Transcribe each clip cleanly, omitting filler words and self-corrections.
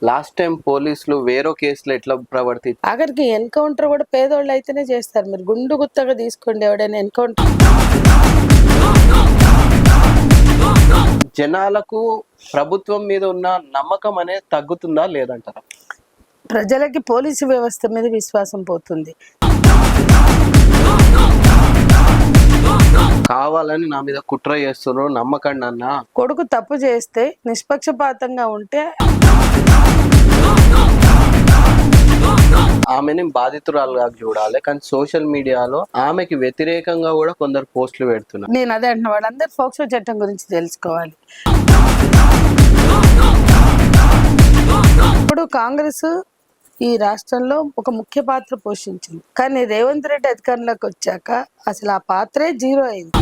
Last time పోలీసులు వేరే కేసులు ఎట్లా ప్రవర్తి ఆఖరికి ఎన్కౌంటర్ కూడా పేదోళ్ళు అయితేనే చేస్తారు. మీరు గుండు గుత్తగా తీసుకోండి ఎవడైనా ఎన్కౌంటర్. జనాలకు ప్రభుత్వం మీద ఉన్న నమ్మకం అనేది తగ్గుతుందా లేదంటారా? ప్రజలకి పోలీసు వ్యవస్థ మీద విశ్వాసం పోతుంది. కావాలని నా మీద కుట్ర చేస్తున్నారు నమ్మకండి అన్న. కొడుకు తప్పు చేస్తే నిష్పక్షపాతంగా ఉంటే ఆమెని బాధితురాలుగా చూడాలి, కానీ సోషల్ మీడియాలో ఆమెకి వ్యతిరేకంగా కూడా కొందరు పోస్టులు పెడుతున్నారు. నేను అదే అంటున్నా, వాళ్ళందరూ ఫోక్సో చట్టం గురించి తెలుసుకోవాలి. ఇప్పుడు కాంగ్రెస్ ఈ రాష్ట్రంలో ఒక ముఖ్య పాత్ర పోషించింది, కానీ రేవంత్ రెడ్డి అధికారంలోకి వచ్చాక అసలు ఆ పాత్రే జీరో అయింది.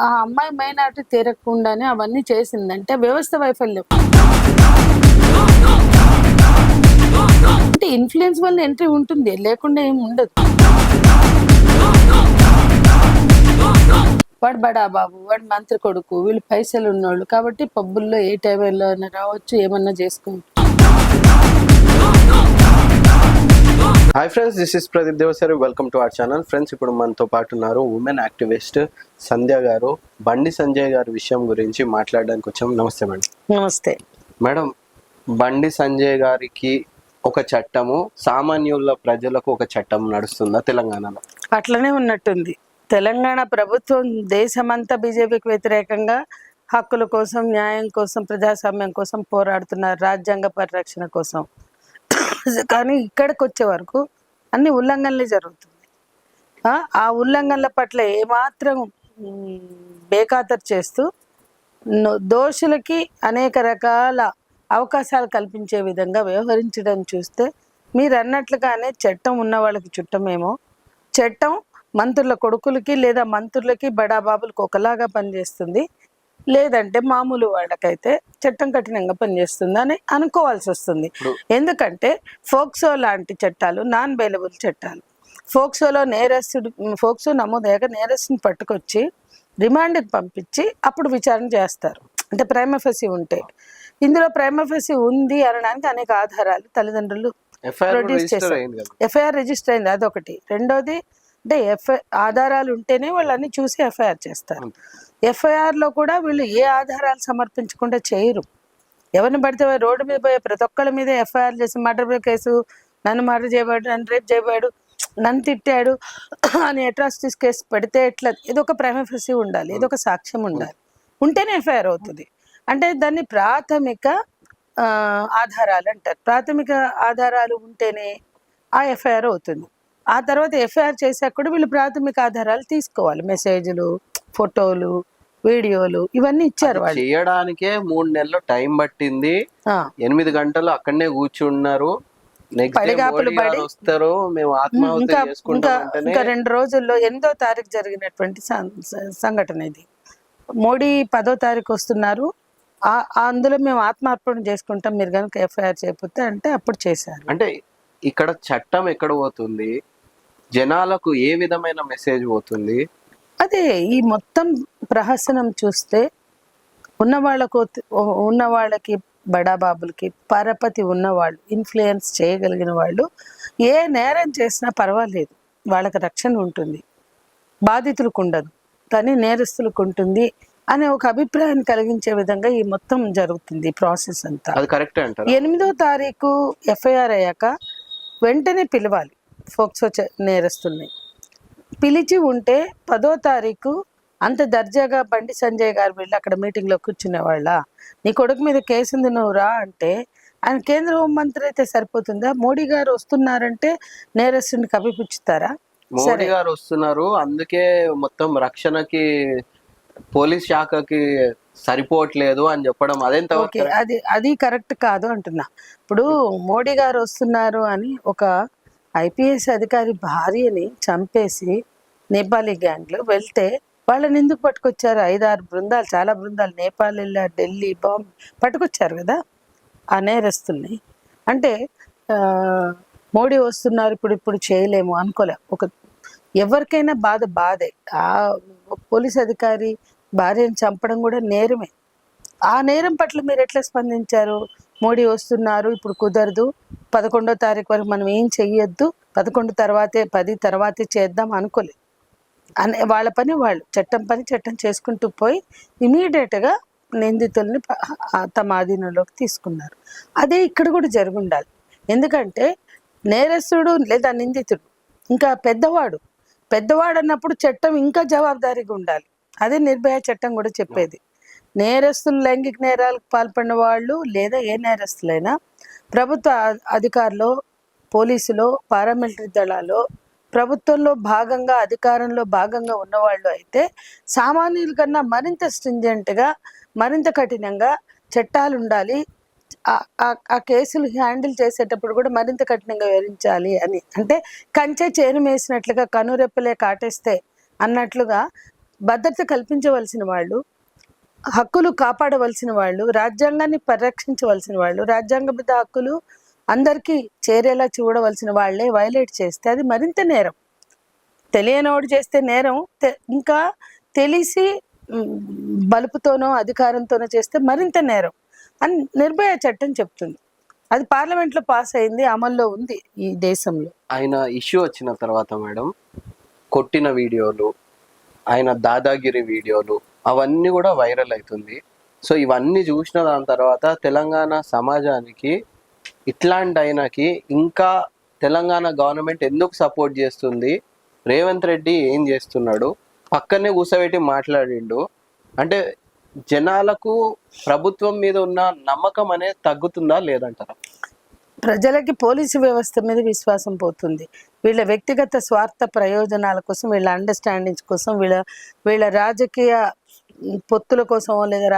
ఆ అమ్మాయి మైనార్టీ తీరకుండానే అవన్నీ చేసిందంటే వ్యవస్థ వైఫల్యం. అంటే ఇన్ఫ్లుయెన్స్ వల్ల ఎంట్రీ ఉంటుంది, లేకుండా ఏమి ఉండదు. వాడు బడా బాబు, వాడు మంత్రి కొడుకు, వీళ్ళు పైసలు ఉన్నోళ్ళు కాబట్టి పబ్బుల్లో ఏ టైంలో అయినా రావచ్చు, ఏమన్నా చేసుకోవచ్చు. Hi friends, this is Pradeep Devasari. Welcome to our channel. Friends, ఇప్పుడు మనతో పాటు ఉన్నారు ఉమెన్ యాక్టివిస్ట్ సంధ్య గారు. బండి సంజయ్ గారి విషయం గురించి మాట్లాడడానికి వచ్చాం. నమస్తే మేడం. నమస్తే మేడం. బండి సంజయ్ గారికి ఒక చట్టము, సామాన్యుల ప్రజలకు ఒక చట్టం నడుస్తుందా తెలంగాణలో? అట్లనే ఉన్నట్టుంది. తెలంగాణ ప్రభుత్వం దేశమంతా బీజేపీకి వ్యతిరేకంగా హక్కుల కోసం, న్యాయం కోసం, ప్రజాస్వామ్యం కోసం పోరాడుతున్నారు, రాజ్యాంగ పరిరక్షణ కోసం. కానీ ఇక్కడికి వచ్చే వరకు అన్ని ఉల్లంఘనలే జరుగుతుంది. ఆ ఉల్లంఘనల పట్ల ఏమాత్రం బేఖాతరు చేస్తూ దోషులకి అనేక రకాల అవకాశాలు కల్పించే విధంగా వ్యవహరించడం చూస్తే మీరు అన్నట్లుగానే చట్టం ఉన్న వాళ్ళకి చుట్టమేమో, చట్టం మంత్రుల కొడుకులకి లేదా మంత్రులకి బడాబాబులకు ఒకలాగా పనిచేస్తుంది, లేదంటే మామూలు వాళ్ళకైతే చట్టం కఠినంగా పనిచేస్తుంది అని అనుకోవాల్సి వస్తుంది. ఎందుకంటే ఫోక్సో లాంటి చట్టాలు నాన్ బెయిలబుల్ చట్టాలు. ఫోక్సోలో ఫోక్సో నమోదయ్యాక నేరస్తుని పట్టుకొచ్చి రిమాండ్కి పంపించి అప్పుడు విచారణ చేస్తారు, అంటే ప్రైమా ఫేసి ఉంటే. ఇందులో ప్రైమా ఫేసి ఉంది అనడానికి అనేక ఆధారాలు తల్లిదండ్రులు ప్రొడ్యూస్ చేస్తారు. ఎఫ్ఐఆర్ రిజిస్టర్ అయింది, అదొకటి. రెండోది అంటే ఆధారాలు ఉంటేనే వాళ్ళని చూసి ఎఫ్ఐఆర్ చేస్తారు. ఎఫ్ఐఆర్లో కూడా వీళ్ళు ఏ ఆధారాలు సమర్పించకుండా చేయరు. ఎవరిని పడితే రోడ్డు మీద పోయే ప్రతి ఒక్కళ్ళ మీద ఎఫ్ఐఆర్ చేసి మర్డర్ కేసు, నన్ను మర్డర్ చేయబడు, నన్ను రేప్ చేయబడు, నన్ను తిట్టాడు అని అట్రాసిటీస్ కేసు పెడితే ఎట్లా? ఇది ఒక ప్రైమా ఫేసి ఉండాలి, ఇది ఒక సాక్ష్యం ఉండాలి, ఉంటేనే ఎఫ్ఐఆర్ అవుతుంది. అంటే దాన్ని ప్రాథమిక ఆధారాలు అంటారు. ప్రాథమిక ఆధారాలు ఉంటేనే ఆ ఎఫ్ఐఆర్ అవుతుంది. ఆ తర్వాత ఎఫ్ఐఆర్ చేశాక కూడా వీళ్ళు ప్రాథమిక ఆధారాలు తీసుకోవాలి, మెసేజ్లు, ఫోటోలు, వీడియోలు ఇవన్నీ ఇచ్చారు. వాళ్ళు చేయడానికే 3 నెలలు టైం పట్టింది. 8 గంటలు అక్కడనే కూర్చున్నారు. పడిగాపులు పడి వస్తారు, మేము ఆత్మహత్య చేసుకుంటాం. ఇంకా 2 రోజుల్లో 8వ తారీఖు జరిగినటువంటి సంఘటన ఇది. మోడీ 10వ తారీఖు వస్తున్నారు, అందులో మేము ఆత్మార్పణ చేసుకుంటాం మీరు కనుక ఎఫ్ఐఆర్ చేయకపోతే అంటే అప్పుడు చేశారు. అంటే ఇక్కడ చట్టం ఎక్కడ పోతుంది, జనాలకు ఏ విధమైన మెసేజ్ పోతుంది? అదే ఈ మొత్తం ప్రహసనం చూస్తే ఉన్న వాళ్ళకి బడాబాబులకి పరపతి ఉన్నవాళ్ళు, ఇన్ఫ్లుయెన్స్ చేయగలిగిన వాళ్ళు ఏ నేరం చేసినా పర్వాలేదు, వాళ్ళకి రక్షణ ఉంటుంది, బాధితులకు ఉండదు, కానీ నేరస్తులకు ఉంటుంది అనే ఒక అభిప్రాయాన్ని కలిగించే విధంగా ఈ మొత్తం జరుగుతుంది ప్రాసెస్ అంతా. అది కరెక్టే అంటారు. 8వ తారీఖు ఎఫ్ఐఆర్ అయ్యాక వెంటనే పిలవాలి ఫోక్సో నేరస్తుల్ని. పిలిచి ఉంటే 10వ తారీఖు అంత దర్జాగా బండి సంజయ్ గారు వెళ్ళి అక్కడ మీటింగ్లో కూర్చునేవాళ్ళ, నీ కొడుకు మీద కేసు ఉంది నువ్వు రా అంటే ఆయన కేంద్ర హోంమంత్రి అయితే సరిపోతుందా? మోడీ గారు వస్తున్నారంటే నేరస్తుని కప్పిపుచ్చుతారా? మోడీ గారు వస్తున్నారు, అందుకే మొత్తం రక్షణకి పోలీస్ శాఖకి సరిపోవట్లేదు అని చెప్పడం అదేంత? అది కరెక్ట్ కాదు అంటున్నా. ఇప్పుడు మోడీ గారు వస్తున్నారు అని ఒక ఐపీఎస్ అధికారి భార్యని చంపేసి నేపాలీ గ్యాంగ్లో వెళ్తే వాళ్ళని ఎందుకు పట్టుకొచ్చారు? 5-6 బృందాలు, చాలా బృందాలు నేపాల్ వెళ్ళారు, ఢిల్లీ, బాంబే పట్టుకొచ్చారు కదా ఆ నేరస్తుల్ని. అంటే మోడీ వస్తున్నారు ఇప్పుడు చేయలేము అనుకోలే. ఎవరికైనా బాధే. ఆ పోలీస్ అధికారి భార్యను చంపడం కూడా నేరమే. ఆ నేరం పట్ల మీరు ఎట్లా స్పందించారు? మోడీ వస్తున్నారు, ఇప్పుడు కుదరదు, 11వ తారీఖు వరకు మనం ఏం చెయ్యొద్దు, 11 తర్వాతే 10 తర్వాతే చేద్దాం అనుకోలేదు. అనే వాళ్ళ పని వాళ్ళు, చట్టం పని చట్టం చేసుకుంటూ పోయి ఇమీడియట్గా నిందితుల్ని తమ ఆధీనంలోకి తీసుకున్నారు. అదే ఇక్కడ కూడా జరుగుండాలి. ఎందుకంటే నేరస్తుడు లేదా నిందితుడు ఇంకా పెద్దవాడు అన్నప్పుడు చట్టం ఇంకా జవాబుదారీగా ఉండాలి. అదే నిర్భయ చట్టం కూడా చెప్పేది. నేరస్తులు, లైంగిక నేరాలకు పాల్పడిన వాళ్ళు లేదా ఏ నేరస్తులైనా ప్రభుత్వ అధికారులు, పోలీసులో, పారామిలిటరీ దళాల్లో, ప్రభుత్వంలో భాగంగా, అధికారంలో భాగంగా ఉన్నవాళ్ళు అయితే సామాన్యుల కన్నా మరింత స్ట్రింజెంట్గా, మరింత కఠినంగా చట్టాలు ఉండాలి. ఆ కేసులు హ్యాండిల్ చేసేటప్పుడు కూడా మరింత కఠినంగా వివరించాలి అని. అంటే కంచె చేను వేసినట్లుగా, కనురెప్పలే కాటేస్తే అన్నట్లుగా భద్రత కల్పించవలసిన వాళ్ళు, హక్కులు కాపాడవలసిన వాళ్ళు, రాజ్యాంగాన్ని పరిరక్షించవలసిన వాళ్ళు, రాజ్యాంగబద్ధ హక్కులు అందరికీ చేరేలా చూడవలసిన వాళ్ళే వైలేట్ చేస్తే అది మరింత నేరం. తెలియనివాడు చేస్తే నేరం, ఇంకా తెలిసి బలుపుతోనో అధికారంతోనో చేస్తే మరింత నేరం అని నిర్భయ చట్టం చెప్తుంది. అది పార్లమెంట్లో పాస్ అయింది, అమల్లో ఉంది ఈ దేశంలో. ఆయన ఇష్యూ వచ్చిన తర్వాత మేడం, కొట్టిన వీడియోలు, ఆయన దాదాగిరి వీడియోలు అవన్నీ కూడా వైరల్ అవుతుంది. సో ఇవన్నీ చూసిన దాని తర్వాత తెలంగాణ సమాజానికి ఇట్లాంటి ఆయనకి ఇంకా తెలంగాణ గవర్నమెంట్ ఎందుకు సపోర్ట్ చేస్తుంది, రేవంత్ రెడ్డి ఏం చేస్తున్నాడు, పక్కనే కూర్చోబెట్టి మాట్లాడిండు అంటే జనాలకు ప్రభుత్వం మీద ఉన్న నమ్మకం అనేది తగ్గుతుందా లేదంటారా? ప్రజలకి పోలీసు వ్యవస్థ మీద విశ్వాసం పోతుంది. వీళ్ళ వ్యక్తిగత స్వార్థ ప్రయోజనాల కోసం, వీళ్ళ అండర్స్టాండింగ్స్ కోసం, వీళ్ళ రాజకీయ పొత్తుల కోసం, లేదా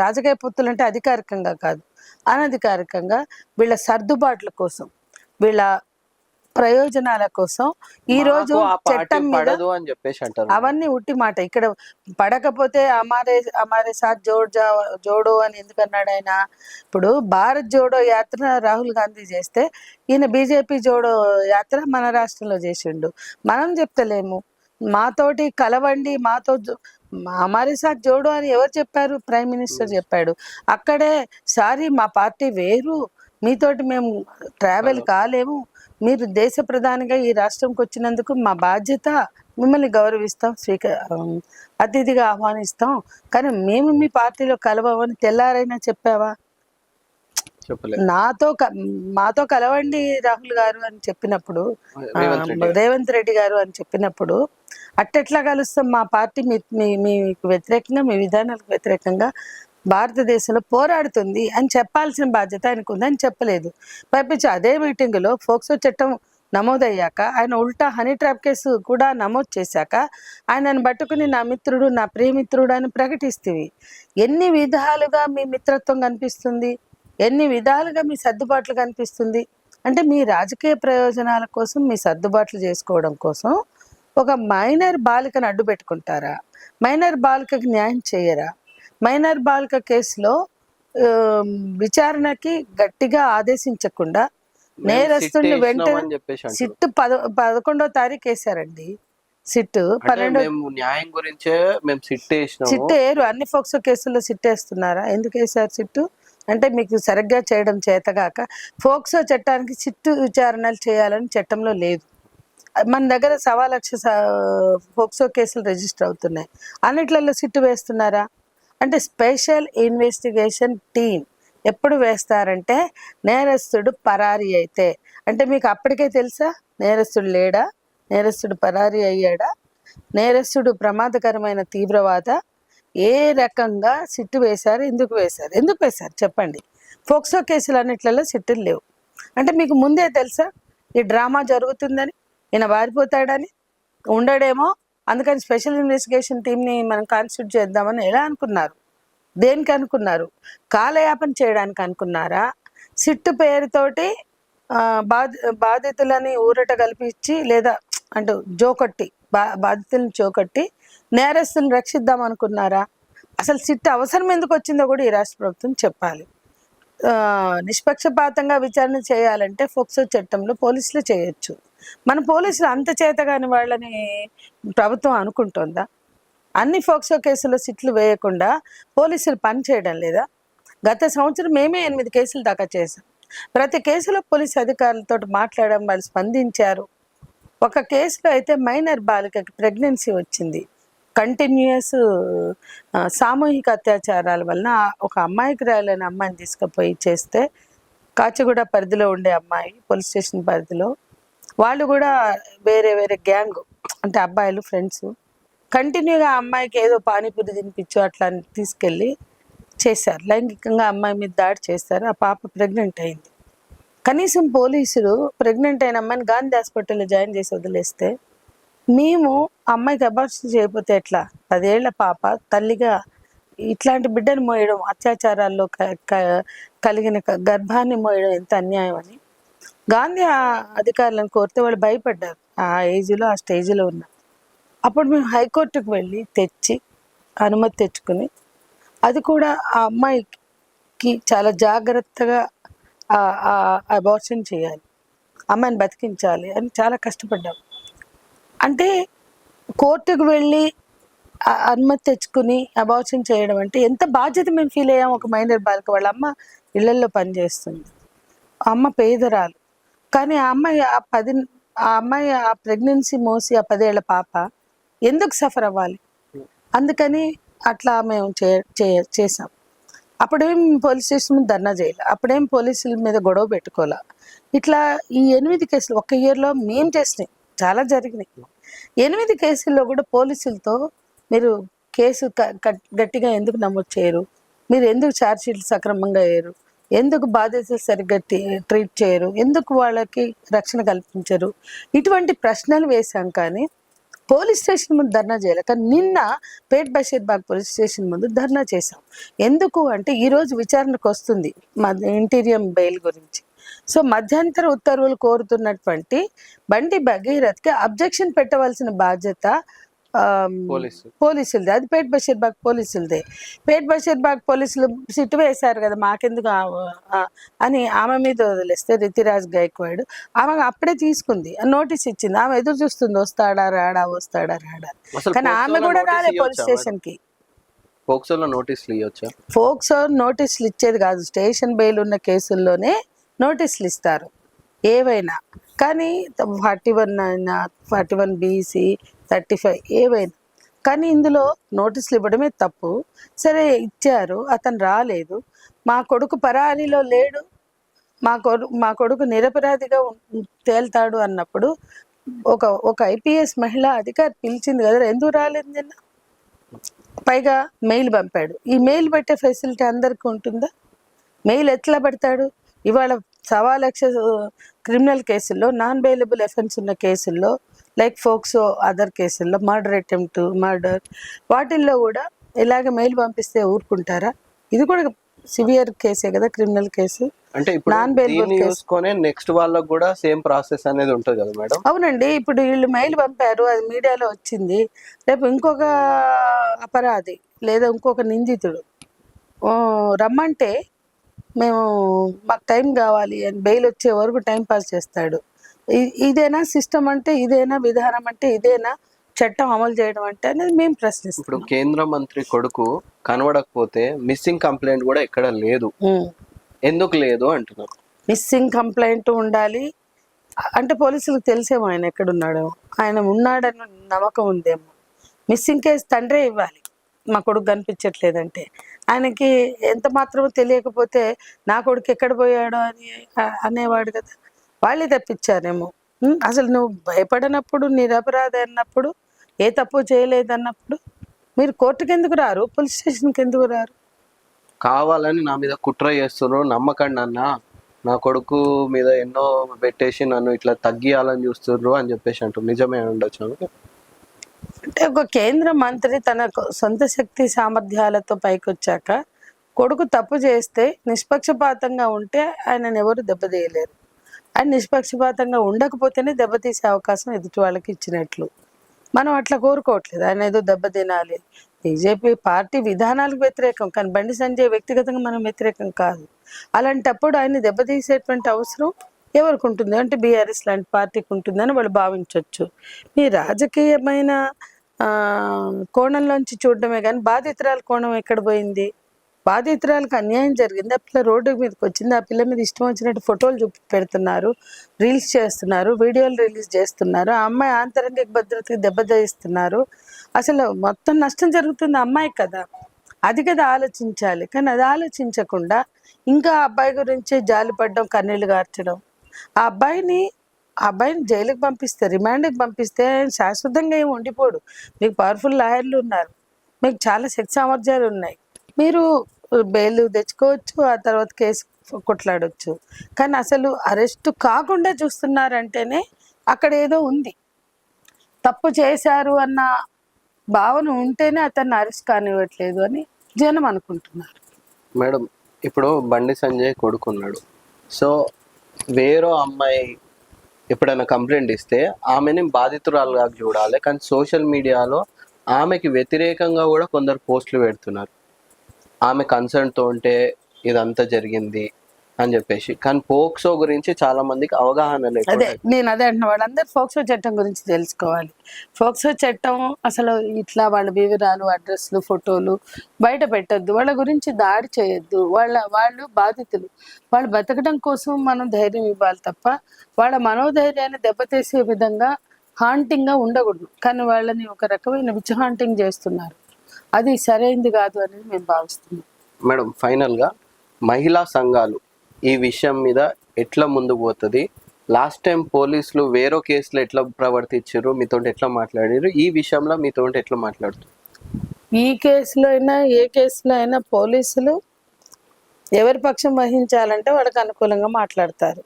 రాజకీయ పొత్తులు అంటే అధికారికంగా కాదు, అనధికారికంగా వీళ్ళ సర్దుబాట్ల కోసం, వీళ్ళ ప్రయోజనాల కోసం ఈ రోజు చట్టం మీద అవన్నీ ఉట్టి మాట. ఇక్కడ పడకపోతే అమారే సాత్ జోడో అని ఎందుకన్నాడు ఆయన? ఇప్పుడు భారత్ జోడో యాత్ర రాహుల్ గాంధీ చేస్తే ఈయన బీజేపీ జోడో యాత్ర మన రాష్ట్రంలో చేసిండు. మనం చెప్తలేము, మాతోటి కలవండి, మాతో హమారే సాత్ జోడో అని ఎవరు చెప్పారు? ప్రైమ్ మినిస్టర్ చెప్పాడు. అక్కడే సారీ మా పార్టీ వేరు, మీతోటి మేము ట్రావెల్ కాలేము, మీరు దేశ ప్రధానిగా ఈ రాష్ట్రంకి వచ్చినందుకు మా బాధ్యత, మిమ్మల్ని గౌరవిస్తాం, అతిథిగా ఆహ్వానిస్తాం, కానీ మేము మీ పార్టీలో కలవమని తెల్లారైనా చెప్పావా? మాతో కలవండి రాహుల్ గారు అని చెప్పినప్పుడు, రేవంత్ రెడ్డి గారు అని చెప్పినప్పుడు అట్టెట్లా కలుస్తాం? మా పార్టీ మీకు వ్యతిరేకంగా, మీ విధానాలకు వ్యతిరేకంగా భారతదేశంలో పోరాడుతుంది అని చెప్పాల్సిన బాధ్యత ఆయనకు ఉందని చెప్పలేదు. పైపించి అదే మీటింగులో ఫోక్సో చట్టం నమోదయ్యాక, ఆయన ఉల్టా హనీ ట్రాప్ కేసు కూడా నమోదు చేశాక ఆయనను పట్టుకుని నా మిత్రుడు, నా ప్రియమిత్రుడు అని ప్రకటిస్తేవి. ఎన్ని విధాలుగా మీ మిత్రత్వం కనిపిస్తుంది, ఎన్ని విధాలుగా మీ సర్దుబాట్లు కనిపిస్తుంది. అంటే మీ రాజకీయ ప్రయోజనాల కోసం, మీ సర్దుబాట్లు చేసుకోవడం కోసం ఒక మైనర్ బాలికను అడ్డు పెట్టుకుంటారా? మైనర్ బాలికకి న్యాయం చేయరా? మైనర్ బాలిక కేసులో విచారణకి గట్టిగా ఆదేశించకుండా నేరస్తుని వెంటనే సిట్ 11వ తారీఖు వేశారండి. సిట్ 12 సిట్ వేరు. అన్ని ఫోక్సో కేసుల్లో సిట్ వేస్తున్నారా? ఎందుకు వేశారు సిట్టు? అంటే మీకు సరిగ్గా చేయడం చేతగాక. ఫోక్సో చట్టానికి సిట్టు విచారణలు చేయాలని చట్టంలో లేదు. మన దగ్గర 1,00,000 ఫోక్సో కేసులు రిజిస్టర్ అవుతున్నాయి, అన్నిట్లలో సిట్టు వేస్తున్నారా? అంటే స్పెషల్ ఇన్వెస్టిగేషన్ టీం ఎప్పుడు వేస్తారంటే నేరస్తుడు పరారీ అయితే. అంటే మీకు అప్పటికే తెలుసా నేరస్తుడు లేడా, నేరస్తుడు పరారీ అయ్యాడా, నేరస్తుడు ప్రమాదకరమైన తీవ్రవాద, ఏ రకంగా సిట్టు వేశారు, ఎందుకు వేశారు చెప్పండి. ఫోక్సో కేసులు అన్నిట్లలో సిట్టులు లేవు. అంటే మీకు ముందే తెలుసా ఈ డ్రామా జరుగుతుందని, ఈయన వారిపోతాడని? ఉండడేమో, అందుకని స్పెషల్ ఇన్వెస్టిగేషన్ టీంని మనం కాన్స్టిట్యూట్ చేద్దామని ఎలా అనుకున్నారు? దేనికి అనుకున్నారు? కాలయాపన చేయడానికి అనుకున్నారా? సిట్టు పేరుతోటి బాధితులని ఊరట కల్పించి, లేదా అంటూ జోకొట్టి బాధితులను జోకొట్టి నేరస్తులను రక్షిద్దాం అనుకున్నారా? అసలు సిట్టు అవసరం ఎందుకు వచ్చిందో కూడా ఈ రాష్ట్ర ప్రభుత్వం చెప్పాలి. నిష్పక్షపాతంగా విచారణ చేయాలంటే ఫోక్సో చట్టంలో పోలీసులు చేయొచ్చు. మన పోలీసులు అంత చేతగాని వాళ్ళని ప్రభుత్వం అనుకుంటుందా? అన్ని ఫోక్సో కేసులో సిట్లు వేయకుండా పోలీసులు పని చేయడం లేదా? గత సంవత్సరం మేమే 8 కేసులు దాకా చేశాం. ప్రతి కేసులో పోలీసు అధికారులతో మాట్లాడడం, వాళ్ళు స్పందించారు. ఒక కేసులో అయితే మైనర్ బాలికకి ప్రెగ్నెన్సీ వచ్చింది. కంటిన్యూస్ సామూహిక అత్యాచారాల వలన ఒక అమ్మాయికురాలైన అమ్మాయిని తీసుకుపోయి చేస్తే, కాచిగూడ పరిధిలో ఉండే అమ్మాయి, పోలీస్ స్టేషన్ పరిధిలో వాళ్ళు కూడా వేరే వేరే గ్యాంగ్, అంటే అబ్బాయిలు ఫ్రెండ్స్ కంటిన్యూగా ఆ అమ్మాయికి ఏదో పానీపూరి తినిపించు అట్లా అని తీసుకెళ్ళి చేశారు. లైంగికంగా అమ్మాయి మీద దాడి చేశారు. ఆ పాప ప్రెగ్నెంట్ అయింది. కనీసం పోలీసులు ప్రెగ్నెంట్ అయిన అమ్మాయిని గాంధీ హాస్పిటల్లో జాయిన్ చేసి వదిలేస్తే, మేము అమ్మాయికి అబార్షన్ చేయకపోతే ఎట్లా? 10 ఏళ్ల పాప తల్లిగా ఇట్లాంటి బిడ్డను మోయడం, అత్యాచారాల్లో కలిగిన గర్భాన్ని మోయడం ఎంత అన్యాయం అని గాంధీ అధికారులను కోరితే వాళ్ళు భయపడ్డారు. ఆ ఏజ్లో, ఆ స్టేజ్లో ఉన్నారు. అప్పుడు మేము హైకోర్టుకు వెళ్ళి తెచ్చి అనుమతి తెచ్చుకుని, అది కూడా ఆ అమ్మాయికి చాలా జాగ్రత్తగా అబార్షన్ చేయాలి, అమ్మాయిని బతికించాలి అని చాలా కష్టపడ్డాం. అంటే కోర్టుకు వెళ్ళి అనుమతి తెచ్చుకుని అబార్షన్ చేయడం అంటే ఎంత బాధ్యత మేము ఫీల్ అయ్యాం. ఒక మైనర్ బాలిక, వాళ్ళ అమ్మ ఇళ్లల్లో పనిచేస్తుంది, ఆ అమ్మ పేదరాలు. కానీ ఆ అమ్మాయి ఆ ప్రెగ్నెన్సీ మోసి ఆ 10 ఏళ్ల పాప ఎందుకు సఫర్ అవ్వాలి? అందుకని అట్లా మేము చేసాం. అప్పుడేం పోలీస్ స్టేషన్ మీద ధర్నా చేయాలి, అప్పుడేం పోలీసుల మీద గొడవ పెట్టుకోలే. ఇట్లా ఈ 8 కేసులు ఒక్క ఇయర్లో మేము చేసినాయి, చాలా జరిగినాయి. 8 కేసుల్లో కూడా పోలీసులతో మీరు కేసు గట్టిగా ఎందుకు నమోదు చేయరు, మీరు ఎందుకు ఛార్జ్షీట్లు సక్రమంగా వేయరు, ఎందుకు బాధితులు సరిగ్గా ట్రీట్ చేయరు, ఎందుకు వాళ్ళకి రక్షణ కల్పించరు, ఇటువంటి ప్రశ్నలు వేశాం. కానీ పోలీస్ స్టేషన్ ముందు ధర్నా చేయాలి. కానీ నిన్న పేట్ బషీర్బాగ్ పోలీస్ స్టేషన్ ముందు ధర్నా చేశాం. ఎందుకు అంటే ఈరోజు విచారణకు వస్తుంది మా ఇంటీరియం బెయిల్ గురించి. సో మధ్యంతర ఉత్తర్వులు కోరుతున్నటువంటి బండి భగీరథ్కి అబ్జెక్షన్ పెట్టవలసిన బాధ్యత పోలీసులదే. అది పేట్ బషీర్బాగ్ పోలీసులదే. పేట్ బషీర్బాగ్ పోలీసులు సిట్టు వేశారు కదా, మాకెందుకు అని ఆమె మీద వదిలేస్తే రితిరాజ్ గైక్వాడ్ ఆమె అప్పుడే తీసుకుంది, నోటీస్ ఇచ్చింది. ఆమె ఎదురు చూస్తుంది, వస్తాడా రాడా, వస్తాడా రాడా. కానీ ఆమె కూడా రాలే పోలీస్ స్టేషన్ కి. ఫోక్సోలో నోటీసులు ఇవ్వచ్చా? ఫోక్సో నోటీసులు ఇచ్చేది కాదు, స్టేషన్ బెయిల్ ఉన్న కేసుల్లోనే నోటీసులు ఇస్తారు ఏవైనా. కానీ 41 అయినా, 41 BC, 35 ఏవైనా. కానీ ఇందులో నోటీసులు ఇవ్వడమే తప్పు. సరే ఇచ్చారు, అతను రాలేదు, మా కొడుకు పరారీలో లేడు, మా కొడుకు నిరపరాధిగా తేల్తాడు అన్నప్పుడు ఒక IPS మహిళా అధికారి పిలిచింది కదా, ఎందుకు రాలేదు నిన్న? పైగా మెయిల్ పంపాడు. ఈ మెయిల్ పెట్టే ఫెసిలిటీ అందరికీ ఉంటుందా? మెయిల్ ఎట్లా పెడతాడు? ఇవాళ 1,00,000 క్రిమినల్ కేసుల్లో, నాన్ బెయిలబుల్ ఎఫెన్స్ ఉన్న కేసుల్లో, లైక్ ఫోక్సో అదర్ కేసుల్లో, మర్డర్ అటెంప్ట్, మర్డర్, వాటిల్లో కూడా ఇలాగ మెయిల్ పంపిస్తే ఊరుకుంటారా? ఇది కూడా సివియర్ కేసే కదా, క్రిమినల్ కేసు. అంటే ఇప్పుడు నాన్ బెయిలబుల్ కేసు. నెక్స్ట్ వాళ్ళకు కూడా సేమ్ ప్రాసెస్ అనేది ఉంటుంది కదా మేడం? అవునండి. ఇప్పుడు వీళ్ళు మెయిల్ పంపారు, అది మీడియాలో వచ్చింది. రేపు ఇంకొక అపరాధి లేదా ఇంకొక నిందితుడు రమ్మంటే మాకు టైం కావాలి అని బెయిల్ వచ్చే వరకు టైం పాస్ చేస్తాడు. ఇదేనా సిస్టమ్ అంటే, ఇదేనా విధానం అంటే, ఇదేనా చట్టం అమలు చేయడం అంటే అనేది మేము ప్రశ్నిస్తాం. ఇప్పుడు కేంద్ర మంత్రి కొడుకు కనబడకపోతే మిస్సింగ్ కంప్లైంట్ కూడా ఎక్కడ లేదు, ఎందుకు లేదు అంటున్నారు. మిస్సింగ్ కంప్లైంట్ ఉండాలి అంటే పోలీసులకు తెలిసేమో ఆయన ఎక్కడున్నాడో, ఆయన ఉన్నాడని నమ్మకం ఉందేమో. మిస్సింగ్ కేసు తండ్రే ఇవ్వాలి, మా కొడుకు కనిపించట్లేదంటే. ఆయనకి ఎంత మాత్రమో తెలియకపోతే నా కొడుకు ఎక్కడ పోయాడో అని అనేవాడు కదా. వాళ్ళే తప్పించారేమో. అసలు నువ్వు భయపడనప్పుడు, నిరపరాధి అన్నప్పుడు, ఏ తప్పు చేయలేదన్నప్పుడు మీరు కోర్టుకి ఎందుకు రారు, పోలీస్ స్టేషన్కి ఎందుకు రారు? కావాలని నా మీద కుట్ర చేస్తున్నారు, నమ్మకండి అన్న, నా కొడుకు మీద ఎన్నో పెట్టేసి నన్ను ఇట్లా తగ్గియాలని చూస్తున్నారు అని చెప్పేసి అంటారు. నిజమే ఉండొచ్చు. అంటే ఒక కేంద్ర మంత్రి తన సొంత శక్తి సామర్థ్యాలతో పైకి వచ్చాక కొడుకు తప్పు చేస్తే నిష్పక్షపాతంగా ఉంటే ఆయనను ఎవరు దెబ్బతీయలేరు. ఆయన నిష్పక్షపాతంగా ఉండకపోతేనే దెబ్బతీసే అవకాశం ఎదుటి వాళ్ళకి ఇచ్చినట్లు. మనం అట్లా కోరుకోవట్లేదు ఆయన ఏదో దెబ్బతినాలి. బీజేపీ పార్టీ విధానాలకు వ్యతిరేకం, కానీ బండి సంజయ్ వ్యక్తిగతంగా మనం వ్యతిరేకం కాదు. అలాంటప్పుడు ఆయన దెబ్బతీసేటువంటి అవసరం ఎవరికి ఉంటుంది అంటే బీఆర్ఎస్ లాంటి పార్టీకి ఉంటుందని వాళ్ళు భావించవచ్చు. మీ రాజకీయమైన కోణంలోంచి చూడడమే కానీ బాధితురాలు కోణం ఎక్కడ పోయింది? బాధితురాలకు అన్యాయం జరిగింది, ఆ పిల్ల రోడ్డు మీదకి వచ్చింది, ఆ పిల్ల మీద ఇష్టం వచ్చినట్టు ఫోటోలు చూపి పెడుతున్నారు, రీల్స్ చేస్తున్నారు, వీడియోలు రిలీజ్ చేస్తున్నారు, ఆ అమ్మాయి ఆంతరంగిక భద్రతకి దెబ్బతీస్తున్నారు. అసలు మొత్తం నష్టం జరుగుతుంది అమ్మాయి కదా, అది కదా ఆలోచించాలి. కానీ అది ఆలోచించకుండా ఇంకా ఆ అబ్బాయి గురించి జాలిపడడం, కన్నీళ్లు గార్చడం. ఆ అబ్బాయిని జైలుకి పంపిస్తే, రిమాండ్కి పంపిస్తే ఆయన శాశ్వతంగా ఏమి ఉండిపోడు. మీకు పవర్ఫుల్ లాయర్లు ఉన్నారు, మీకు చాలా శక్తి సామర్థ్యాలు ఉన్నాయి, మీరు బెయిల్ తెచ్చుకోవచ్చు, ఆ తర్వాత కేసు కొట్లాడొచ్చు. కానీ అసలు అరెస్ట్ కాకుండా చూస్తున్నారంటేనే అక్కడ ఏదో ఉంది, తప్పు చేశారు అన్న భావన ఉంటేనే అతన్ని అరెస్ట్ కానివ్వట్లేదు అని జనం అనుకుంటున్నారు. మేడం, ఇప్పుడు బండి సంజయ్ కొడుకున్నాడు. సో వేరే అమ్మాయి ఎప్పుడైనా కంప్లైంట్ ఇస్తే ఆమెని బాధితురాలుగా చూడాలి, కానీ సోషల్ మీడియాలో ఆమెకి వ్యతిరేకంగా కూడా కొందరు పోస్టులు పెడుతున్నారు. ఆమె కన్సర్న్తో ఉంటే ఇదంతా జరిగింది అని చెప్పేసి. కానీ పోక్సో గురించి చాలా మందికి అవగాహన లేదు. నేను అదే అంటున్నా, వాళ్ళందరూ ఫోక్సో చట్టం గురించి తెలుసుకోవాలి. ఫోక్సో చట్టం అసలు ఇట్లా వాళ్ళ వివరాలు, అడ్రస్లు, ఫోటోలు బయట పెట్టద్దు, వాళ్ళ గురించి దాడి చేయొద్దు, వాళ్ళు బాధితులు, వాళ్ళు బతకడం కోసం మనం ధైర్యం ఇవ్వాలి తప్ప వాళ్ళ మనోధైర్యాన్ని దెబ్బతీసే విధంగా హాంటింగ్గా ఉండకూడదు. కానీ వాళ్ళని ఒక రకమైన విచ్ హాంటింగ్ చేస్తున్నారు, అది సరైంది కాదు అనేది మేము భావిస్తున్నాం. మేడం, ఫైనల్గా మహిళా సంఘాలు ఈ విషయం మీద ఎట్లా ముందుకు పోతుంది? లాస్ట్ టైం పోలీసులు వేరే కేసులో ఎట్లా ప్రవర్తించారు, మీతో ఎట్లా మాట్లాడారు, ఈ విషయంలో మీతో ఎట్లా మాట్లాడుతారు? ఈ కేసులో అయినా ఏ కేసులో అయినా పోలీసులు ఎవరి పక్షం వహించాలంటే వాళ్ళకి అనుకూలంగా మాట్లాడతారు.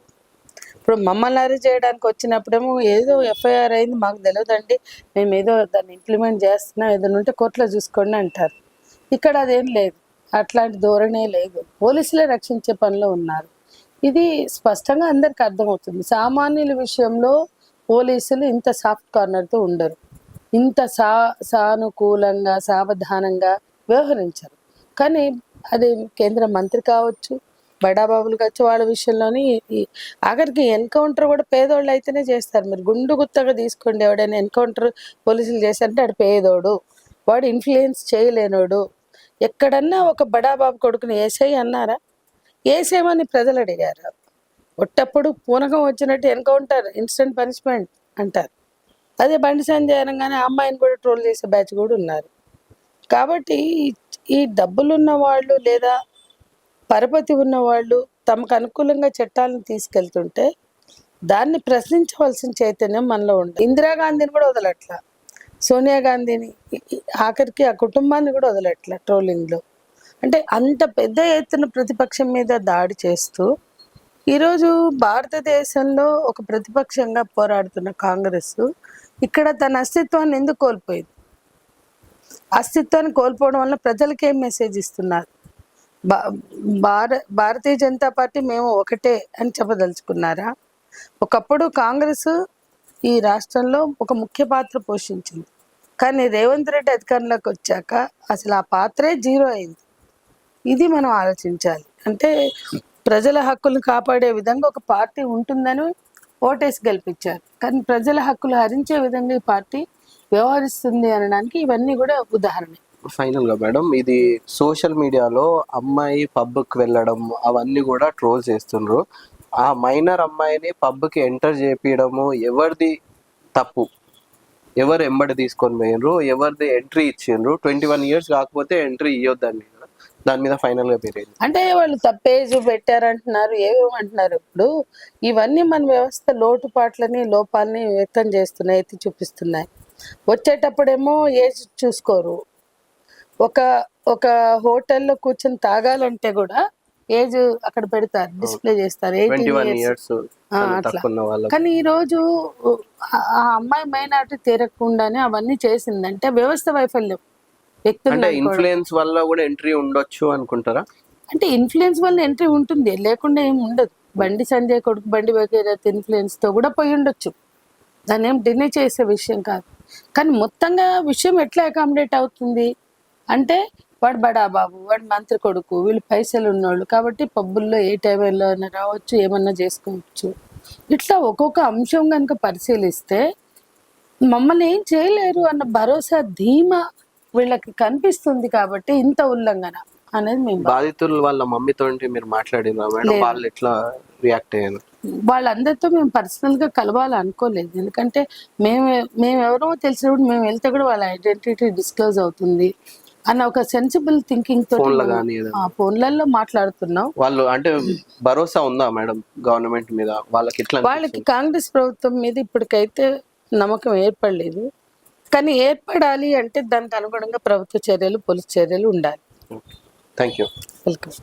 ఇప్పుడు మమ్మల్ని అరెస్ట్ చేయడానికి వచ్చినప్పుడేమో ఏదో ఎఫ్ఐఆర్ అయింది మాకు తెలియదండి, మేము ఏదో దాన్ని ఇంప్లిమెంట్ చేస్తున్నాం, ఏదైనా ఉంటే కోర్టులో చూసుకోండి అంటారు. ఇక్కడ అదేం లేదు, అట్లాంటి ధోరణే లేదు, పోలీసులే రక్షించే పనిలో ఉన్నారు. ఇది స్పష్టంగా అందరికి అర్థమవుతుంది. సామాన్యుల విషయంలో పోలీసులు ఇంత సాఫ్ట్ కార్నర్తో ఉండరు, ఇంత సానుకూలంగా సావధానంగా వ్యవహరించరు. కానీ అది కేంద్ర మంత్రి కావచ్చు, బడాబాబులు కావచ్చు, వాళ్ళ విషయంలోని ఆఖరికి ఎన్కౌంటర్ కూడా పేదోళ్ళు అయితేనే చేస్తారు. మీరు గుండు గుత్తగా తీసుకోండి, ఎవడైనా ఎన్కౌంటర్ పోలీసులు చేశారంటే వాడు పేదోడు, వాడు ఇన్ఫ్లుయెన్స్ చేయలేనోడు. ఎక్కడన్నా ఒక బడాబాబు కొడుకుని ఏసై అన్నారా? ఏసేమని ప్రజలు అడిగారు. ఒట్టప్పుడు పూనకం వచ్చినట్టు ఎన్కౌంటర్, ఇన్స్టెంట్ పనిష్మెంట్ అంటారు. అదే బండి సంజయ్ అనగానే అమ్మాయిని కూడా ట్రోల్ చేసే బ్యాచ్ కూడా ఉన్నారు. కాబట్టి ఈ డబ్బులున్న వాళ్ళు లేదా పరపతి ఉన్నవాళ్ళు తమకు అనుకూలంగా చట్టాలను తీసుకెళ్తుంటే దాన్ని ప్రశ్నించవలసిన చైతన్యం మనలో ఉంటుంది. ఇందిరాగాంధీని కూడా వదలట్లా, సోనియా గాంధీని, ఆఖరికి ఆ కుటుంబాన్ని కూడా వదలట్లా ట్రోలింగ్లో. అంటే అంత పెద్ద ఎత్తున ప్రతిపక్షం మీద దాడి చేస్తూ ఈరోజు భారతదేశంలో ఒక ప్రతిపక్షంగా పోరాడుతున్న కాంగ్రెస్ ఇక్కడ తన అస్తిత్వాన్ని ఎందుకు కోల్పోయింది? అస్తిత్వాన్ని కోల్పోవడం వల్ల ప్రజలకి ఏం మెసేజ్ ఇస్తున్నారు? భారతీయ జనతా పార్టీ మేము ఒకటే అని చెప్పదలుచుకున్నారా? ఒకప్పుడు కాంగ్రెస్ ఈ రాష్ట్రంలో ఒక ముఖ్య పాత్ర పోషించింది, కానీ రేవంత్ రెడ్డి అధికారంలోకి వచ్చాక అసలు ఆ పాత్రే జీరో అయింది. ఇది మనం ఆలోచించాలి. అంటే ప్రజల హక్కులను కాపాడే విధంగా ఒక పార్టీ ఉంటుందని ఓటేసి గెలిపించారు, కానీ ప్రజల హక్కులు హరించే విధంగా ఈ పార్టీ వ్యవహరిస్తుంది అనడానికి ఇవన్నీ కూడా ఉదాహరణ. ఫైనల్గా మేడం, ఇది సోషల్ మీడియాలో అమ్మాయి పబ్కి వెళ్ళడం అవన్నీ కూడా ట్రోల్ చేస్తుండ్రు. ఆ మైనర్ అమ్మాయిని పబ్కి ఎంటర్ చేపించడము ఎవరిది తప్పు? ఎవరు ఎంబడి తీసుకొని పోయినరు? ఎవరిది ఎంట్రీ ఇచ్చిండ్రు? 21 years కాకపోతే ఎంట్రీ ఇవ్వద్దండి. దాని మీద ఫైనల్గా పేరు అంటే వాళ్ళు తప్పేజ్ పెట్టారంటున్నారు, ఏమేమంటున్నారు. ఇప్పుడు ఇవన్నీ మన వ్యవస్థ లోటుపాట్లని, లోపాలని వ్యక్తం చేస్తున్నాయి, ఎత్తి చూపిస్తున్నాయి. వచ్చేటప్పుడేమో ఏజ్ చూసుకోరు. ఒక హోటల్లో కూర్చొని తాగాలంటే కూడా ఏజ్ అక్కడ పెడతారు, డిస్ప్లే చేస్తారు, 18 years అట్లా. కానీ ఈరోజు ఆ అమ్మాయి మైనారిటీ తీరకుండానే అవన్నీ చేసిందంటే వ్యవస్థ వైఫల్యం. వ్యక్తులు ఇన్ఫ్లుయెన్స్ వల్ల కూడా ఎంట్రీ ఉండొచ్చు అనుకుంటారా? అంటే ఇన్ఫ్లుయెన్స్ వల్ల ఎంట్రీ ఉంటుంది, లేకుండా ఏమి ఉండదు. బండి సంజయ్ కొడుకు బండి భగీరథ్ ఇన్ఫ్లుయెన్స్ తో కూడా పోయి ఉండొచ్చు, దాన్ని ఏం డినై చేసే విషయం కాదు. కానీ మొత్తంగా విషయం ఎట్లా అకామిడేట్ అవుతుంది అంటే వాడు బడాబాబు, వాడు మంత్రి కొడుకు, వీళ్ళు పైసలు ఉన్నోళ్ళు కాబట్టి పబ్బుల్లో ఏ టైంలో అయినా రావచ్చు, ఏమన్నా చేసుకోవచ్చు. ఇట్లా ఒక్కొక్క అంశం కనుక పరిశీలిస్తే మమ్మల్ని ఏం చేయలేరు అన్న భరోసా ధీమా వీళ్ళకి కనిపిస్తుంది కాబట్టి ఇంత ఉల్లంఘన అనేది మేము బాధితులు వాళ్ళ మమ్మీతో మీరు మాట్లాడినా మేడం? వాళ్ళు ఎట్లా రియాక్ట్ అయ్యారు? వాళ్ళందరితో మేము పర్సనల్ గా కలవాలనుకోలేదు, ఎందుకంటే మేము ఎవరో తెలిసినప్పుడు మేము వెళ్తే కూడా వాళ్ళ ఐడెంటిటీ డిస్క్లోజ్ అవుతుంది అన్న ఒక సెన్సిబుల్ థింకింగ్ తో ఫోన్లో కానీ ఫోన్లలో మాట్లాడుతున్నాం. వాళ్ళు అంటే భరోసా ఉందా మేడం గవర్నమెంట్ మీద? వాళ్ళకి ఎట్లా వాళ్ళకి కాంగ్రెస్ ప్రభుత్వం మీద ఇప్పటికైతే నమ్మకం ఏర్పడలేదు, కానీ ఏర్పడాలి అంటే దానికి అనుగుణంగా ప్రభుత్వ చర్యలు, పోలీస్ చర్యలు ఉండాలి. Thank you. వెల్కమ్.